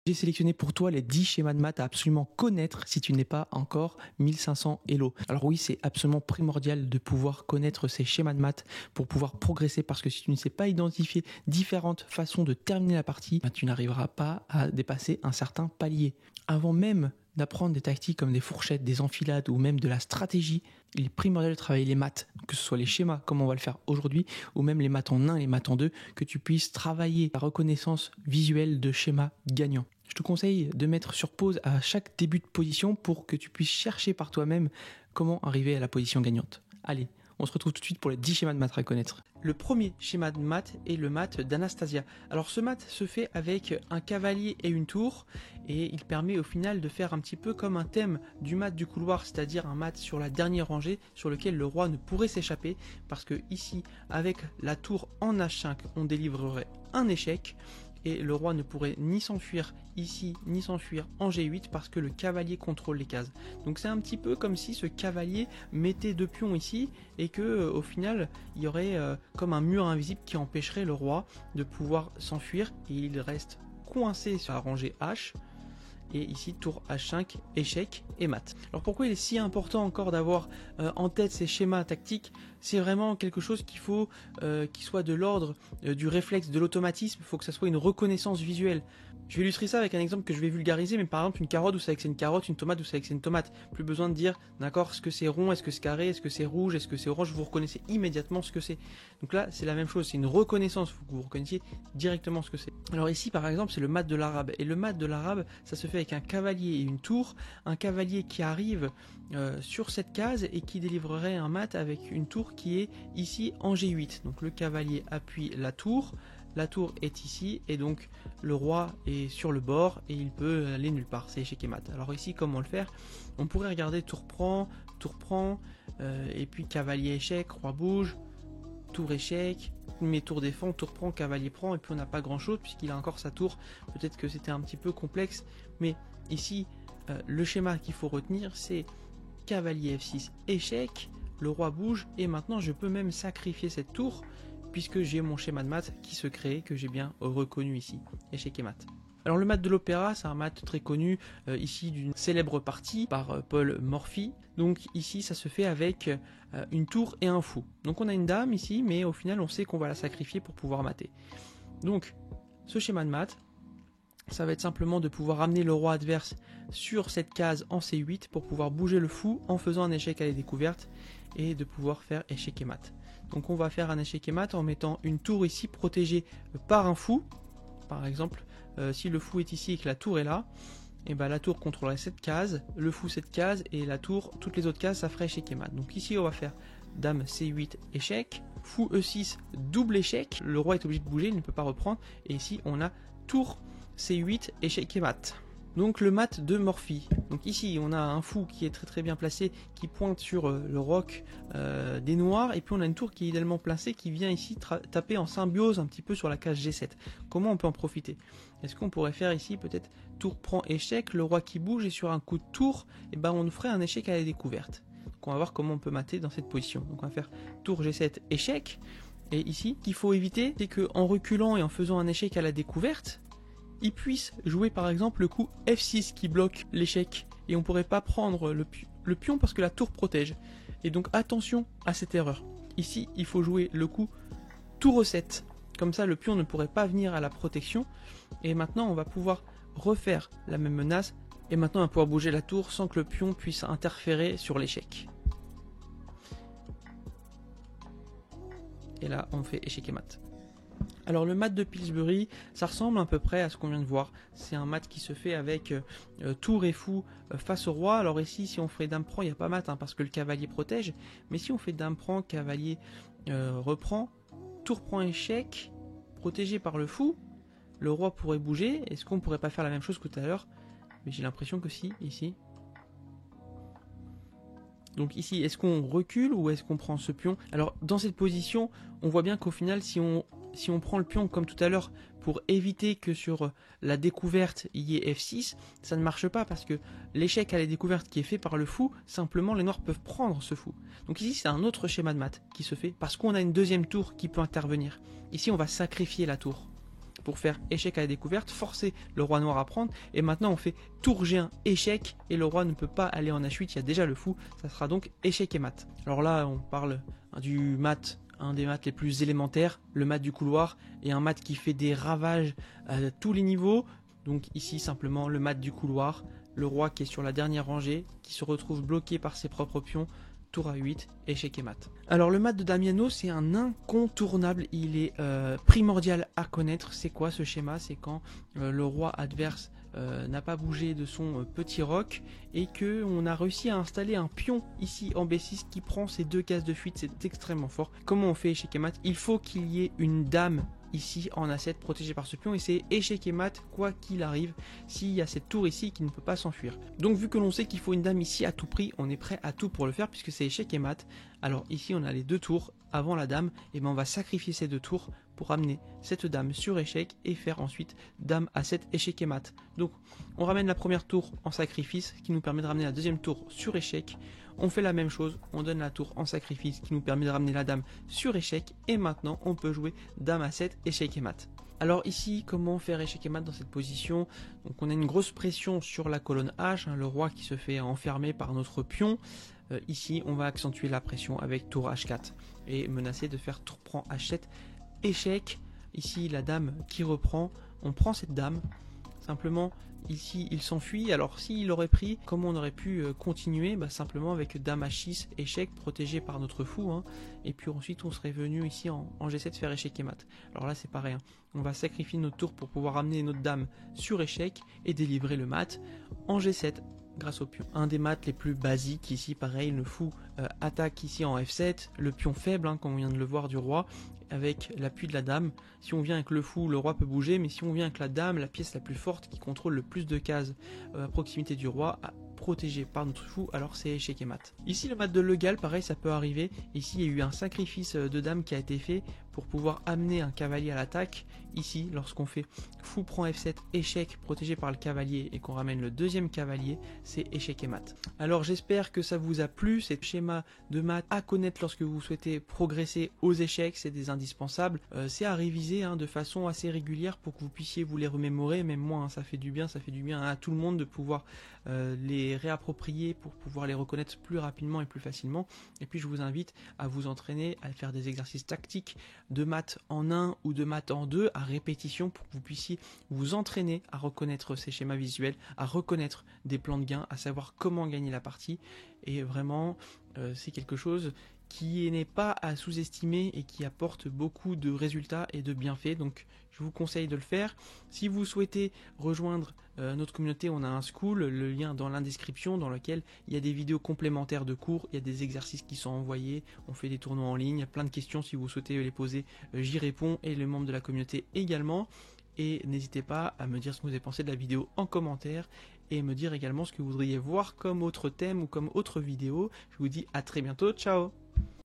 J'ai sélectionné pour toi les 10 schémas de maths à absolument connaître si tu n'es pas encore 1500 Elo. Alors oui, c'est absolument primordial de pouvoir connaître ces schémas de maths pour pouvoir progresser, parce que si tu ne sais pas identifier différentes façons de terminer la partie, tu n'arriveras pas à dépasser un certain palier. Avant même d'apprendre des tactiques comme des fourchettes, des enfilades ou même de la stratégie, il est primordial de travailler les maths, que ce soit les schémas comme on va le faire aujourd'hui, ou même les maths en 1 et les maths en 2, que tu puisses travailler la reconnaissance visuelle de schémas gagnants. Je te conseille de mettre sur pause à chaque début de position pour que tu puisses chercher par toi-même comment arriver à la position gagnante. Allez, on se retrouve tout de suite pour les 10 schémas de maths à connaître. Le premier schéma de maths est le maths d'Anastasia. Alors ce maths se fait avec un cavalier et une tour, et il permet au final de faire un petit peu comme un thème du maths du couloir, c'est-à-dire un maths sur la dernière rangée sur lequel le roi ne pourrait s'échapper, parce que ici, avec la tour en H5, on délivrerait un échec, et le roi ne pourrait ni s'enfuir ici, ni s'enfuir en G8 parce que le cavalier contrôle les cases. Donc c'est un petit peu comme si ce cavalier mettait 2 pions ici et que au final il y aurait comme un mur invisible qui empêcherait le roi de pouvoir s'enfuir, et il reste coincé sur la rangée H. Et ici tour H5, échec et mat. Alors pourquoi il est si important encore d'avoir en tête ces schémas tactiques? C'est vraiment quelque chose qu'il faut qui soit de l'ordre du réflexe, de l'automatisme. Il faut que ça soit une reconnaissance visuelle. Je vais illustrer ça avec un exemple que je vais vulgariser, mais par exemple une carotte, vous savez que c'est une carotte, une tomate, vous savez que c'est une tomate. Plus besoin de dire, d'accord, est-ce que c'est rond, est-ce que c'est carré, est-ce que c'est rouge, est-ce que c'est orange, vous reconnaissez immédiatement ce que c'est. Donc là, c'est la même chose, c'est une reconnaissance, il faut que vous reconnaissiez directement ce que c'est. Alors ici, par exemple, c'est le mat de l'arabe. Et le mat de l'arabe, ça se fait avec un cavalier et une tour. Un cavalier qui arrive sur cette case et qui délivrerait un mat avec une tour qui est ici en G8. Donc le cavalier appuie la tour est ici, et donc le roi est sur le bord et il peut aller nulle part, c'est échec et mat. Alors ici, comment le faire? On pourrait regarder tour prend, et puis cavalier échec, roi bouge, tour échec, mais tour défend, tour prend, cavalier prend, et puis on n'a pas grand chose puisqu'il a encore sa tour. Peut-être que c'était un petit peu complexe, mais ici le schéma qu'il faut retenir, c'est cavalier F6 échec, le roi bouge, et maintenant je peux même sacrifier cette tour puisque j'ai mon schéma de maths qui se crée, que j'ai bien reconnu ici, échec et maths. Alors le maths de l'opéra, c'est un maths très connu, ici d'une célèbre partie par Paul Morphy. Donc ici ça se fait avec une tour et un fou. Donc on a une dame ici, mais au final on sait qu'on va la sacrifier pour pouvoir mater. Donc ce schéma de maths, ça va être simplement de pouvoir amener le roi adverse sur cette case en C8 pour pouvoir bouger le fou en faisant un échec à la découverte et de pouvoir faire échec et mat. Donc on va faire un échec et mat en mettant une tour ici protégée par un fou. Par exemple, si le fou est ici et que la tour est là, et ben la tour contrôlerait cette case, le fou cette case, et la tour, toutes les autres cases, ça ferait échec et mat. Donc ici on va faire dame C8 échec, fou E6 double échec, le roi est obligé de bouger, il ne peut pas reprendre, et ici on a tour C8 échec et mat. Donc le mat de Morphy. Donc ici on a un fou qui est très bien placé, qui pointe sur le roc des noirs, et puis on a une tour qui est idéalement placée qui vient ici taper en symbiose un petit peu sur la case G7. Comment on peut en profiter? Est-ce qu'on pourrait faire ici peut-être tour prend échec, le roi qui bouge, et sur un coup de tour, et ben on ferait un échec à la découverte. Donc on va voir comment on peut mater dans cette position. Donc on va faire tour G7 échec, et ici qu'il faut éviter, c'est qu'en reculant et en faisant un échec à la découverte, il puisse jouer par exemple le coup F6 qui bloque l'échec, et on pourrait pas prendre le pion parce que la tour protège. Et donc attention à cette erreur. Ici il faut jouer le coup tour E7, comme ça le pion ne pourrait pas venir à la protection, et maintenant on va pouvoir refaire la même menace, et maintenant on va pouvoir bouger la tour sans que le pion puisse interférer sur l'échec. Et là on fait échec et mat. Alors le mat de Pillsbury, ça ressemble à peu près à ce qu'on vient de voir. C'est un mat qui se fait avec tour et fou face au roi. Alors ici, si on fait dame prend, il n'y a pas mat parce que le cavalier protège. Mais si on fait dame prend, cavalier reprend, tour prend échec, protégé par le fou, le roi pourrait bouger. Est-ce qu'on pourrait pas faire la même chose que tout à l'heure? Mais j'ai l'impression que si, ici. Donc ici, est-ce qu'on recule ou est-ce qu'on prend ce pion? Alors dans cette position, on voit bien qu'au final, si on prend le pion comme tout à l'heure pour éviter que sur la découverte il y ait F6, ça ne marche pas parce que l'échec à la découverte qui est fait par le fou, simplement les noirs peuvent prendre ce fou. Donc ici c'est un autre schéma de maths qui se fait parce qu'on a une deuxième tour qui peut intervenir. Ici on va sacrifier la tour pour faire échec à la découverte, forcer le roi noir à prendre, et maintenant on fait tour G1 échec, et le roi ne peut pas aller en H8, il y a déjà le fou, ça sera donc échec et mat. Alors là on parle du mat, un des maths les plus élémentaires, le mat du couloir, et un mat qui fait des ravages à tous les niveaux. Donc ici simplement le mat du couloir, le roi qui est sur la dernière rangée, qui se retrouve bloqué par ses propres pions, tour A8, échec et mat. Alors le mat de Damiano, c'est un incontournable, il est primordial à connaître. C'est quoi ce schéma? C'est quand le roi adverse n'a pas bougé de son petit roc et que on a réussi à installer un pion ici en B6 qui prend ces 2 cases de fuite, c'est extrêmement fort. Comment on fait échec et mat? Il faut qu'il y ait une dame ici en A7 protégée par ce pion, et c'est échec et mat quoi qu'il arrive s'il y a cette tour ici qui ne peut pas s'enfuir. Donc vu que l'on sait qu'il faut une dame ici à tout prix, on est prêt à tout pour le faire puisque c'est échec et mat. Alors ici on a les 2 tours avant la dame, et ben on va sacrifier ces 2 tours pour amener cette dame sur échec et faire ensuite dame A7 échec et mat. Donc on ramène la première tour en sacrifice qui nous permet de ramener la deuxième tour sur échec. On fait la même chose, on donne la tour en sacrifice qui nous permet de ramener la dame sur échec, et maintenant on peut jouer dame A7 échec et mat. Alors ici, comment faire échec et mat dans cette position? Donc on a une grosse pression sur la colonne H, le roi qui se fait enfermer par notre pion. Ici on va accentuer la pression avec tour H4 et menacer de faire tour prend H7 échec. Ici la dame qui reprend, on prend cette dame. Simplement ici il s'enfuit. Alors s'il aurait pris, comment on aurait pu continuer? Simplement avec dame H6 échec protégé par notre fou, et puis ensuite on serait venu ici en G7 faire échec et mat. Alors là c'est pareil, on va sacrifier notre tour pour pouvoir amener notre dame sur échec et délivrer le mat en G7 grâce au pion. Un des maths les plus basiques ici, pareil, le fou attaque ici en F7, le pion faible, comme on vient de le voir du roi, avec l'appui de la dame. Si on vient avec le fou, le roi peut bouger, mais si on vient avec la dame, la pièce la plus forte qui contrôle le plus de cases à proximité du roi, protégé par notre fou, alors c'est échec et mat. Ici le mat de Legal, pareil, ça peut arriver. Ici il y a eu un sacrifice de dame qui a été fait pour pouvoir amener un cavalier à l'attaque. Ici, lorsqu'on fait fou prend F7 échec protégé par le cavalier et qu'on ramène le deuxième cavalier, c'est échec et mat. Alors j'espère que ça vous a plu, ces schémas de maths à connaître lorsque vous souhaitez progresser aux échecs, c'est des indispensables. C'est à réviser de façon assez régulière pour que vous puissiez vous les remémorer. Même moi, ça fait du bien à tout le monde de pouvoir les réapproprier pour pouvoir les reconnaître plus rapidement et plus facilement. Et puis je vous invite à vous entraîner à faire des exercices tactiques de maths en 1 ou de maths en 2 à répétition pour que vous puissiez vous entraîner à reconnaître ces schémas visuels, à reconnaître des plans de gain, à savoir comment gagner la partie. Et vraiment, c'est quelque chose qui n'est pas à sous-estimer et qui apporte beaucoup de résultats et de bienfaits. Donc je vous conseille de le faire. Si vous souhaitez rejoindre notre communauté, on a un school, le lien dans l'indescription, dans lequel il y a des vidéos complémentaires de cours, il y a des exercices qui sont envoyés, on fait des tournois en ligne, il y a plein de questions, si vous souhaitez les poser, j'y réponds, et les membres de la communauté également. Et n'hésitez pas à me dire ce que vous avez pensé de la vidéo en commentaire, et me dire également ce que vous voudriez voir comme autre thème ou comme autre vidéo. Je vous dis à très bientôt, ciao!